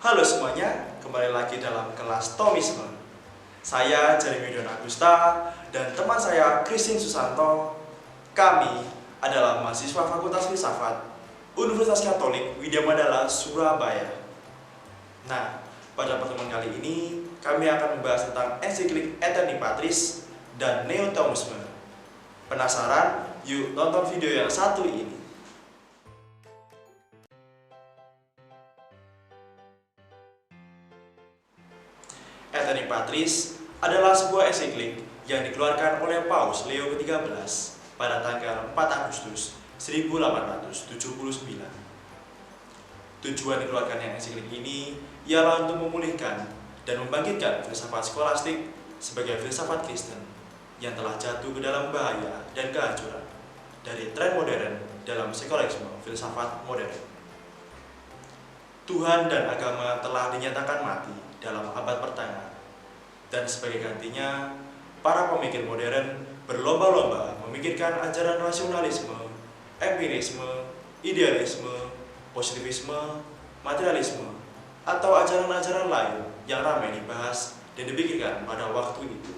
Halo semuanya, kembali lagi dalam kelas Tomisme. Saya Jeremy Don Agusta dan teman saya Christine Susanto. Kami adalah mahasiswa Fakultas Filsafat Universitas Katolik Widya Mandala, Surabaya. Nah, pada pertemuan kali ini kami akan membahas tentang ensiklik Aeterni Patris dan Neo-Thomisme. Penasaran? Yuk tonton video yang satu ini. Aeterni Patris adalah sebuah ensiklik yang dikeluarkan oleh Paus Leo ke-13 pada tanggal 4 Agustus 1879. Tujuan dikeluarkannya ensiklik ini ialah untuk memulihkan dan membangkitkan filsafat skolastik sebagai filsafat Kristen yang telah jatuh ke dalam bahaya dan kehancuran dari tren modern dalam sekularisme filsafat modern. Tuhan dan agama telah dinyatakan mati dalam abad pertengahan, dan sebagai gantinya, para pemikir modern berlomba-lomba memikirkan ajaran rasionalisme, empirisme, idealisme, positivisme, materialisme, atau ajaran-ajaran lain yang ramai dibahas dan dipikirkan pada waktu itu.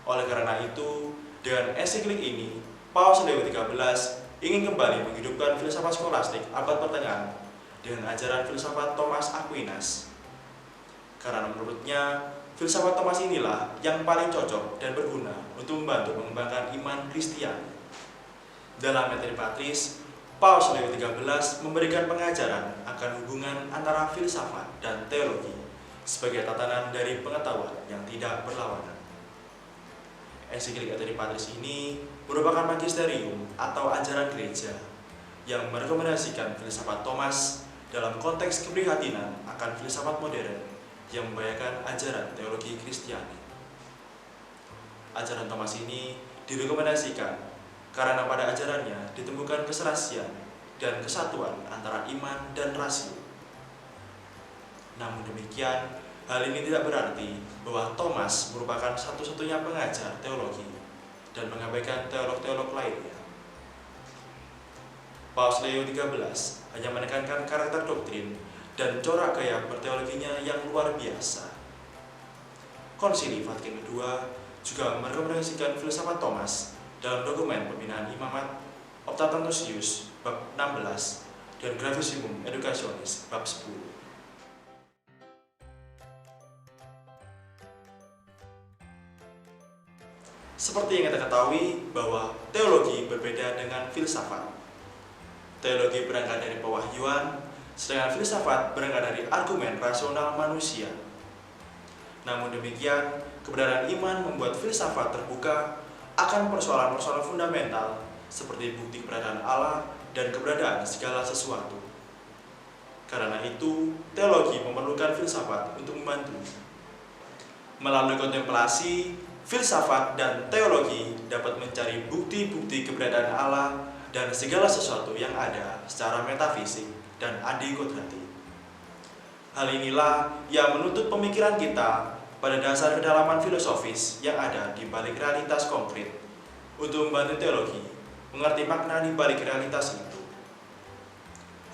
Oleh karena itu, dengan ensiklik ini, Paus Leo XIII ingin kembali menghidupkan filsafat skolastik abad pertengahan dengan ajaran filsafat Thomas Aquinas. Karena menurutnya, filsafat Thomas inilah yang paling cocok dan berguna untuk membantu mengembangkan iman Kristiani. Dalam Aeterni Patris, Paus Leo XIII memberikan pengajaran akan hubungan antara filsafat dan teologi sebagai tatanan dari pengetahuan yang tidak berlawanan. Ensiklik Aeterni Patris ini merupakan magisterium atau ajaran gereja yang merekomendasikan filsafat Thomas dalam konteks keprihatinan akan filsafat modern yang membahayakan ajaran teologi Kristiani. Ajaran Thomas ini direkomendasikan karena pada ajarannya ditemukan keserasian dan kesatuan antara iman dan rasio. Namun demikian, hal ini tidak berarti bahwa Thomas merupakan satu-satunya pengajar teologi dan mengabaikan teolog-teolog lainnya. Paus Leo XIII hanya menekankan karakter doktrin dan corak gaya berteologinya yang luar biasa. Konsili Vatikan II juga merekomendasikan filsafat Thomas dalam dokumen pembinaan imamat Opta Tantusius bab 16 dan Gravissimum Educationis bab 10. Seperti yang kita ketahui bahwa teologi berbeda dengan filsafat. Teologi berangkat dari pewahyuan, sedangkan filsafat berangkat dari argumen rasional manusia. Namun demikian, kebenaran iman membuat filsafat terbuka akan persoalan-persoalan fundamental seperti bukti keberadaan Allah dan keberadaan segala sesuatu. Karena itu, teologi memerlukan filsafat untuk membantu. Melalui kontemplasi, filsafat dan teologi dapat mencari bukti-bukti keberadaan Allah dan segala sesuatu yang ada secara metafisik dan adikodrati. Hal inilah yang menuntut pemikiran kita pada dasar kedalaman filosofis yang ada di balik realitas konkret untuk membantu teologi mengerti makna di balik realitas itu.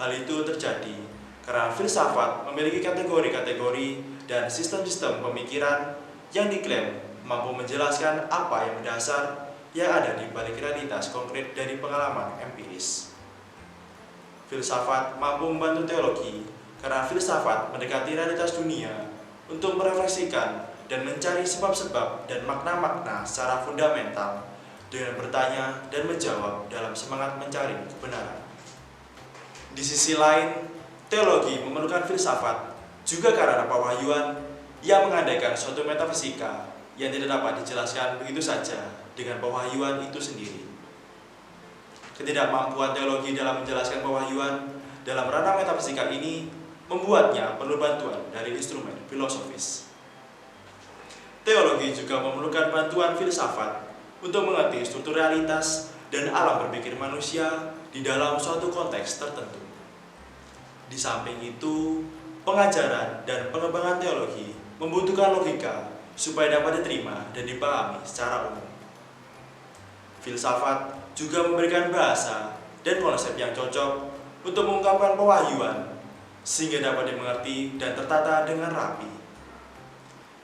Hal itu terjadi karena filsafat memiliki kategori-kategori dan sistem-sistem pemikiran yang diklaim mampu menjelaskan apa yang mendasar yang ada di balik realitas konkret dari pengalaman empiris. Filsafat mampu membantu teologi karena filsafat mendekati realitas dunia untuk merefleksikan dan mencari sebab-sebab dan makna-makna secara fundamental dengan bertanya dan menjawab dalam semangat mencari kebenaran. Di sisi lain, teologi memerlukan filsafat juga karena pewahyuan yang mengandaikan suatu metafisika yang tidak dapat dijelaskan begitu saja dengan pewahyuan itu sendiri. Ketidakmampuan teologi dalam menjelaskan pewahyuan dalam ranah metafisika ini membuatnya perlu bantuan dari instrumen filosofis. Teologi juga memerlukan bantuan filsafat untuk mengerti struktur realitas dan alam berpikir manusia di dalam suatu konteks tertentu. Di samping itu, pengajaran dan pengembangan teologi membutuhkan logika supaya dapat diterima dan dipahami secara umum. Filsafat juga memberikan bahasa dan konsep yang cocok untuk mengungkapkan pewahyuan sehingga dapat dimengerti dan tertata dengan rapi.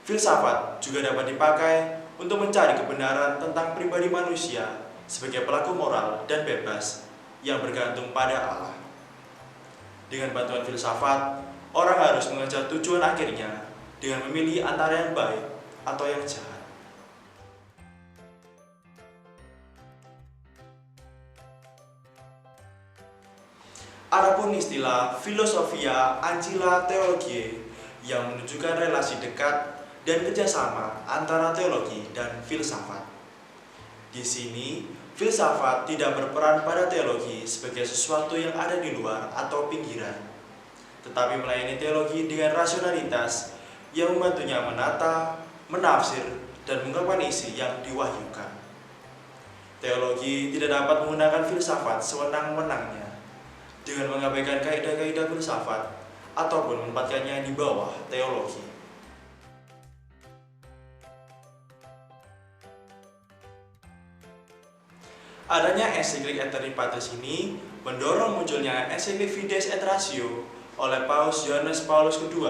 Filsafat juga dapat dipakai untuk mencari kebenaran tentang pribadi manusia sebagai pelaku moral dan bebas yang bergantung pada Allah. Dengan bantuan filsafat, orang harus mengejar tujuan akhirnya dengan memilih antara yang baik atau yang jahat. Adapun istilah Philosophia Ancilla Theologiae yang menunjukkan relasi dekat dan kerjasama antara teologi dan filsafat. Di sini, filsafat tidak berperan pada teologi sebagai sesuatu yang ada di luar atau pinggiran, tetapi melayani teologi dengan rasionalitas yang membantunya menata, menafsir, dan mengungkapkan isi yang diwahyukan. Teologi tidak dapat menggunakan filsafat sewenang-wenangnya dengan mengabaikan kaidah-kaidah filsafat ataupun menempatkannya di bawah teologi. Adanya ensiklik Aeterni Patris ini mendorong munculnya ensiklik Fides et Ratio oleh Paus Yohanes Paulus II.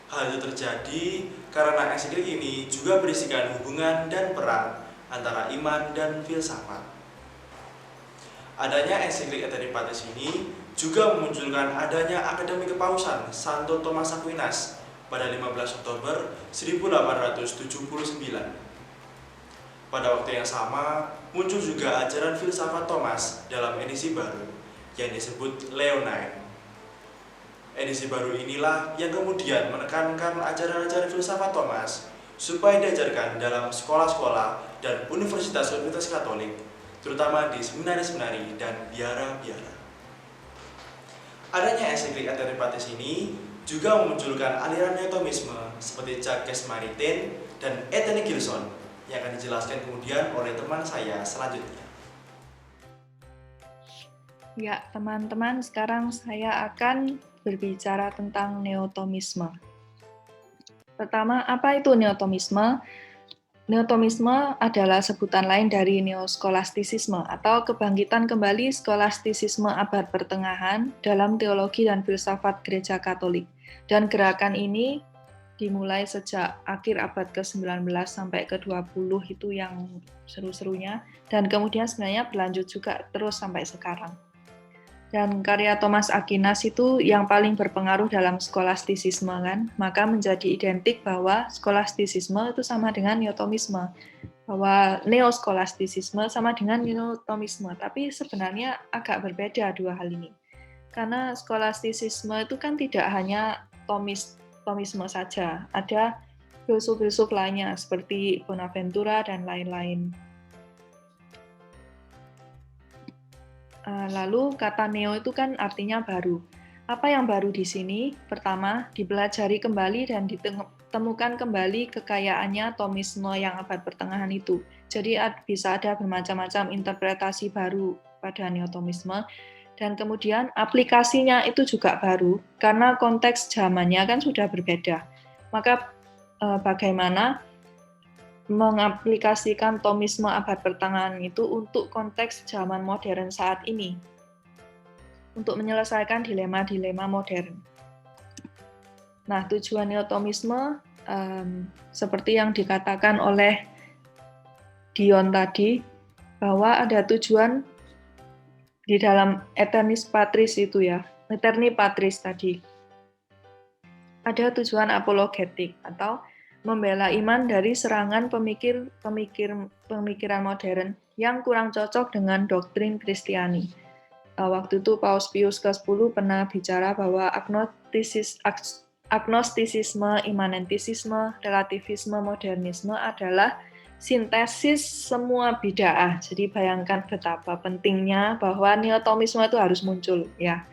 Hal itu terjadi karena ensiklik ini juga berisikan hubungan dan peran antara iman dan filsafat. Adanya ensiklik Aeterni Patris ini juga memunculkan adanya Akademi Kepausan Santo Thomas Aquinas pada 15 Oktober 1879. Pada waktu yang sama, muncul juga ajaran filsafat Thomas dalam edisi baru yang disebut Leonine. Edisi baru inilah yang kemudian menekankan ajaran-ajaran filsafat Thomas supaya diajarkan dalam sekolah-sekolah dan universitas-universitas Katolik, terutama di seminari-seminari dan biara-biara. Adanya ensiklik Aeterni Patris ini juga memunculkan aliran neotomisme seperti Jacques Maritain dan Etienne Gilson yang akan dijelaskan kemudian oleh teman saya selanjutnya. Ya, teman-teman, sekarang saya akan berbicara tentang neotomisme. Pertama, apa itu neotomisme? Neotomisme adalah sebutan lain dari neoskolastisisme atau kebangkitan kembali skolastisisme abad pertengahan dalam teologi dan filsafat Gereja Katolik. Dan gerakan ini dimulai sejak akhir abad ke-19 sampai ke-20 itu yang seru-serunya, dan kemudian sebenarnya berlanjut juga terus sampai sekarang. Dan karya Thomas Aquinas itu yang paling berpengaruh dalam skolastisisme kan, maka menjadi identik bahwa skolastisisme itu sama dengan neotomisme, bahwa neoskolastisisme sama dengan neotomisme, tapi sebenarnya agak berbeda dua hal ini. Karena skolastisisme itu kan tidak hanya tomisme saja, ada filsuf-filsuf lainnya seperti Bonaventura dan lain-lain. Lalu kata neo itu kan artinya baru. Apa yang baru di sini? Pertama, dipelajari kembali dan ditemukan kembali kekayaannya tomisme yang abad pertengahan itu. Jadi bisa ada bermacam-macam interpretasi baru pada neotomisme. Dan kemudian aplikasinya itu juga baru, karena konteks zamannya kan sudah berbeda. Maka bagaimana mengaplikasikan tomisme abad pertengahan itu untuk konteks zaman modern saat ini, untuk menyelesaikan dilema-dilema modern. Nah, tujuan neotomisme seperti yang dikatakan oleh Dion tadi, bahwa ada tujuan di dalam Aeternis Patris itu ya, Aeterni Patris tadi. Ada tujuan apologetik atau membela iman dari serangan pemikiran modern yang kurang cocok dengan doktrin Kristiani. Waktu itu Paus Pius ke-10 pernah bicara bahwa agnostisisme, imanentisisme, relativisme, modernisme adalah sintesis semua bid'ah. Jadi bayangkan betapa pentingnya bahwa neotomisme itu harus muncul ya.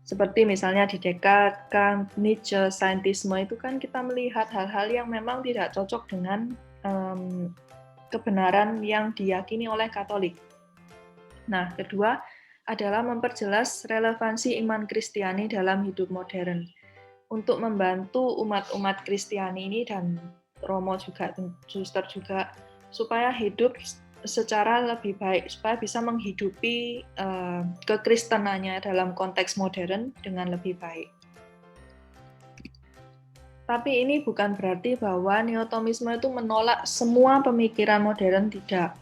Seperti misalnya di Descartes, Kant, Nietzsche, saintisme itu kan kita melihat hal-hal yang memang tidak cocok dengan kebenaran yang diyakini oleh Katolik. Nah, kedua adalah memperjelas relevansi iman Kristiani dalam hidup modern. Untuk membantu umat-umat Kristiani ini dan Romo juga, Suster juga, supaya hidup secara lebih baik supaya bisa menghidupi kekristenannya dalam konteks modern dengan lebih baik. Tapi ini bukan berarti bahwa neotomisme itu menolak semua pemikiran modern, tidak.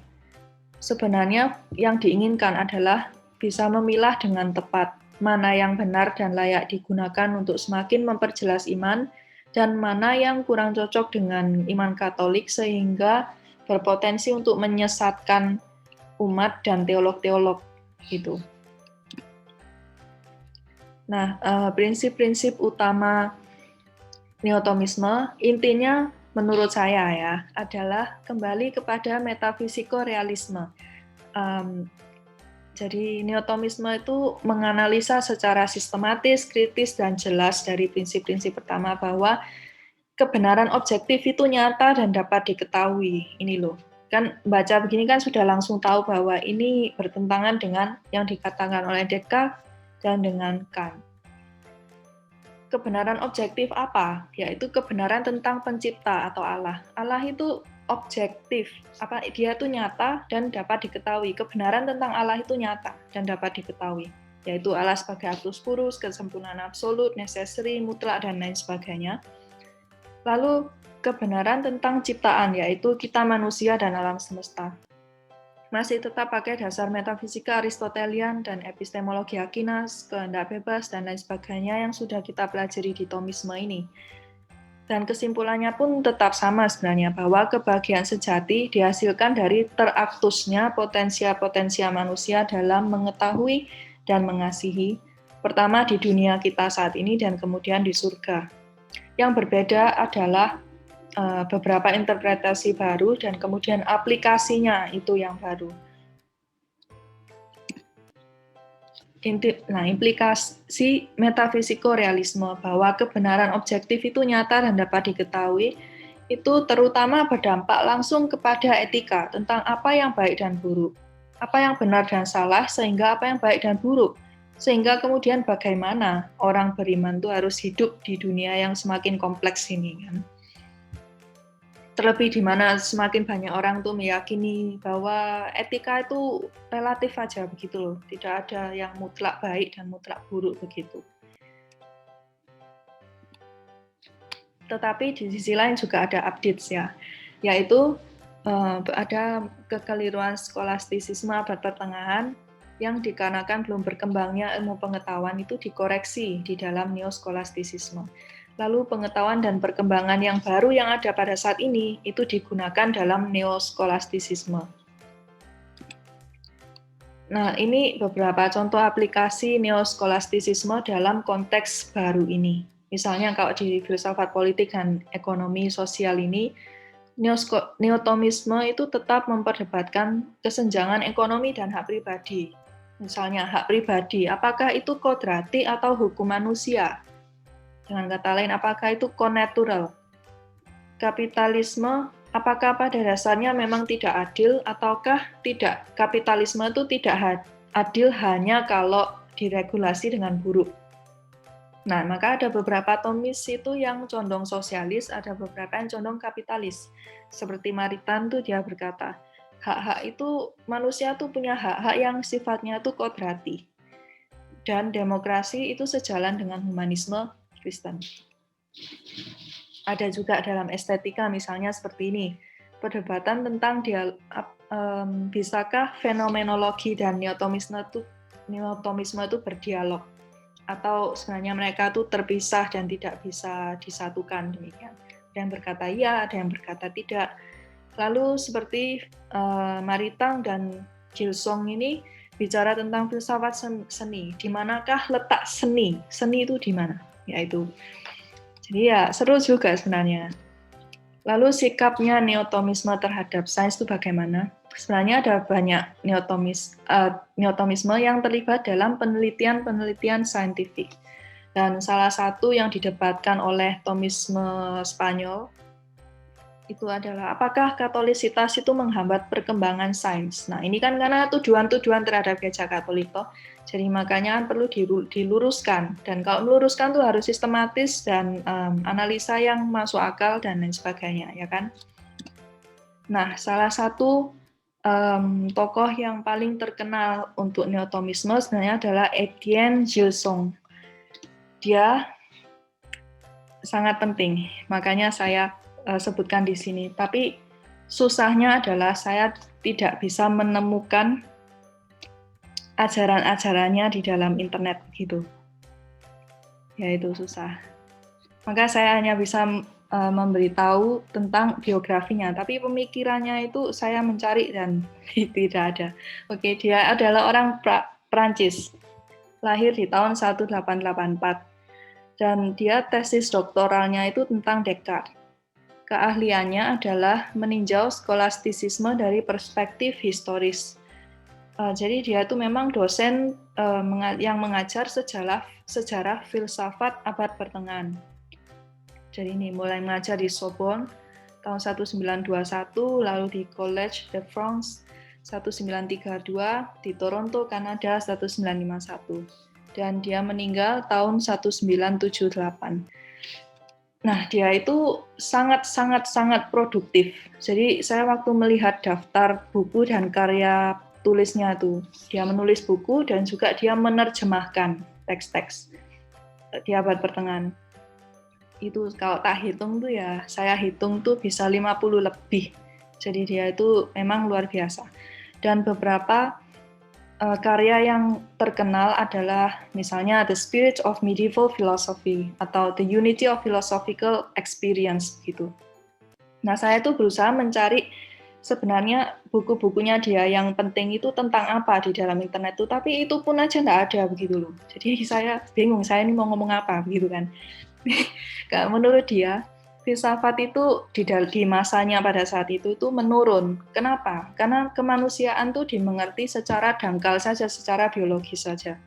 Sebenarnya yang diinginkan adalah bisa memilah dengan tepat mana yang benar dan layak digunakan untuk semakin memperjelas iman dan mana yang kurang cocok dengan iman Katolik sehingga berpotensi untuk menyesatkan umat dan teolog-teolog gitu. Nah, prinsip-prinsip utama neotomisme intinya menurut saya ya adalah kembali kepada metafisiko-realisme. Jadi neotomisme itu menganalisa secara sistematis, kritis, dan jelas dari prinsip-prinsip pertama bahwa kebenaran objektif itu nyata dan dapat diketahui. Ini loh, kan baca begini kan sudah langsung tahu bahwa ini bertentangan dengan yang dikatakan oleh Descartes dan dengan Kant. Kebenaran objektif apa? Yaitu kebenaran tentang pencipta atau Allah. Allah itu objektif, dia itu nyata dan dapat diketahui. Kebenaran tentang Allah itu nyata dan dapat diketahui, yaitu Allah sebagai absolus purus, kesempurnaan absolut, necessary, mutlak, dan lain sebagainya. Lalu kebenaran tentang ciptaan, yaitu kita manusia dan alam semesta. Masih tetap pakai dasar metafisika Aristotelian dan epistemologi Aquinas, kehendak bebas, dan lain sebagainya yang sudah kita pelajari di Thomisme ini. Dan kesimpulannya pun tetap sama sebenarnya, bahwa kebahagiaan sejati dihasilkan dari teraktusnya potensia-potensia manusia dalam mengetahui dan mengasihi, pertama di dunia kita saat ini dan kemudian di surga. Yang berbeda adalah beberapa interpretasi baru dan kemudian aplikasinya itu yang baru. Nah, implikasi metafisiko-realisme bahwa kebenaran objektif itu nyata dan dapat diketahui, itu terutama berdampak langsung kepada etika tentang apa yang baik dan buruk, apa yang benar dan salah, sehingga apa yang baik dan buruk, sehingga kemudian bagaimana orang beriman itu harus hidup di dunia yang semakin kompleks ini, kan? Terlebih di mana semakin banyak orang tuh meyakini bahwa etika itu relatif aja begitu loh, tidak ada yang mutlak baik dan mutlak buruk begitu. Tetapi di sisi lain juga ada updates ya, yaitu ada kekeliruan skolastisisme abad pertengahan yang dikarenakan belum berkembangnya ilmu pengetahuan itu dikoreksi di dalam neoskolastisisme. Lalu pengetahuan dan perkembangan yang baru yang ada pada saat ini itu digunakan dalam neoskolastisisme. Nah, ini beberapa contoh aplikasi neoskolastisisme dalam konteks baru ini. Misalnya kalau di filsafat politik dan ekonomi sosial ini, neotomisme itu tetap memperdebatkan kesenjangan ekonomi dan hak pribadi. Misalnya hak pribadi, apakah itu kodrati atau hukum manusia? Dengan kata lain, apakah itu connatural? Kapitalisme, apakah pada dasarnya memang tidak adil ataukah tidak? Kapitalisme itu tidak adil hanya kalau diregulasi dengan buruk. Nah, maka ada beberapa Thomis itu yang condong sosialis, ada beberapa yang condong kapitalis. Seperti Maritain tuh dia berkata, hak-hak itu manusia tuh punya hak-hak yang sifatnya tuh kodrati. Dan demokrasi itu sejalan dengan humanisme Kristen. Ada juga dalam estetika misalnya seperti ini, perdebatan tentang bisakah fenomenologi dan neotomisme itu berdialog, atau sebenarnya mereka itu terpisah dan tidak bisa disatukan demikian. Ada yang berkata iya, ada yang berkata tidak. Lalu seperti Maritain dan Gilson ini bicara tentang filsafat seni, di manakah letak seni? Seni itu di mana? Yaitu, jadi ya seru juga sebenarnya. Lalu sikapnya neotomisme terhadap sains itu bagaimana? Sebenarnya ada banyak neotomisme yang terlibat dalam penelitian saintifik. Dan salah satu yang didebatkan oleh Thomisme Spanyol itu adalah apakah katolisitas itu menghambat perkembangan sains. Nah, ini kan karena tujuan-tujuan terhadap Gereja Katolik toh. Jadi makanya kan perlu diluruskan, dan kalau meluruskan tuh harus sistematis dan analisa yang masuk akal dan lain sebagainya, ya kan? Nah, salah satu tokoh yang paling terkenal untuk Neotomisme sebenarnya adalah Etienne Gilson. Dia sangat penting, makanya saya sebutkan di sini. Tapi susahnya adalah saya tidak bisa menemukan ajaran-ajarannya di dalam internet gitu. Ya itu susah. Maka saya hanya bisa memberitahu tentang biografinya, tapi pemikirannya itu saya mencari dan tidak ada. Oke, dia adalah orang Prancis, lahir di tahun 1884, dan dia tesis doktoralnya itu tentang Descartes. Keahliannya adalah meninjau skolastisisme dari perspektif historis. Jadi dia itu memang dosen yang mengajar sejarah filsafat abad pertengahan. Jadi ini mulai mengajar di Sorbonne tahun 1921, lalu di Collège de France 1932, di Toronto, Kanada 1951. Dan dia meninggal tahun 1978. Nah, dia itu sangat produktif. Jadi saya waktu melihat daftar buku dan karya tulisnya itu, dia menulis buku dan juga dia menerjemahkan teks-teks di abad pertengahan. Itu kalau tak hitung tuh ya, saya hitung tuh bisa 50 lebih. Jadi dia itu memang luar biasa. Dan beberapa karya yang terkenal adalah misalnya The Spirit of Medieval Philosophy atau The Unity of Philosophical Experience gitu. Nah, saya tuh berusaha mencari sebenarnya buku-bukunya dia yang penting itu tentang apa di dalam internet tuh, tapi itu pun aja nggak ada begitu loh. Jadi saya bingung, saya ini mau ngomong apa begitu kan. Menurut dia, filsafat itu di masanya pada saat itu menurun. Kenapa? Karena kemanusiaan tuh dimengerti secara dangkal saja, secara biologis saja.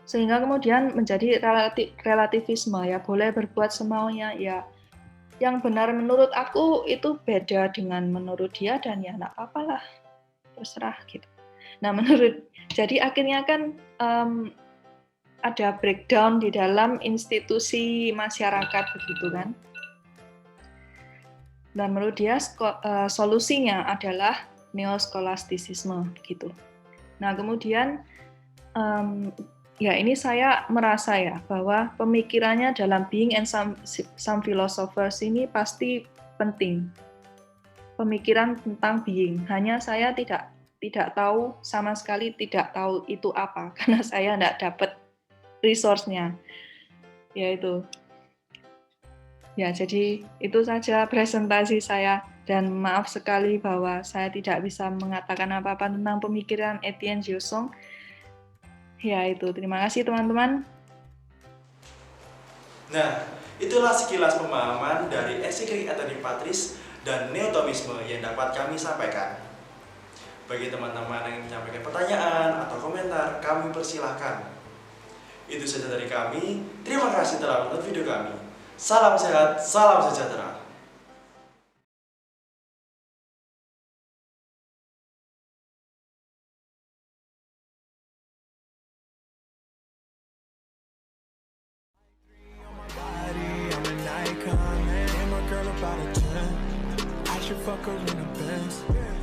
Sehingga kemudian menjadi relativisme, ya boleh berbuat semaunya, ya yang benar menurut aku itu beda dengan menurut dia dan ya nggak apa-apa lah, terserah gitu. Nah jadi akhirnya kan ada breakdown di dalam institusi masyarakat begitu kan. Dan menurut dia solusinya adalah neoskolastisisme gitu. Nah kemudian ya ini saya merasa ya bahwa pemikirannya dalam Being and Some Philosophers ini pasti penting. Pemikiran tentang being. Hanya saya tidak tahu, sama sekali tidak tahu itu apa karena saya tidak dapat resource-nya. Yaitu. Ya, jadi itu saja presentasi saya dan maaf sekali bahwa saya tidak bisa mengatakan apa-apa tentang pemikiran Etienne Gilson. Ya itu, terima kasih teman-teman. Nah, itulah sekilas pemahaman dari ensiklik Anthony Patris dan neotomisme yang dapat kami sampaikan. Bagi teman-teman yang menyampaikan pertanyaan atau komentar, kami persilahkan. Itu saja dari kami. Terima kasih telah menonton video kami. Salam sehat, salam sejahtera. Fuck her in the Benz.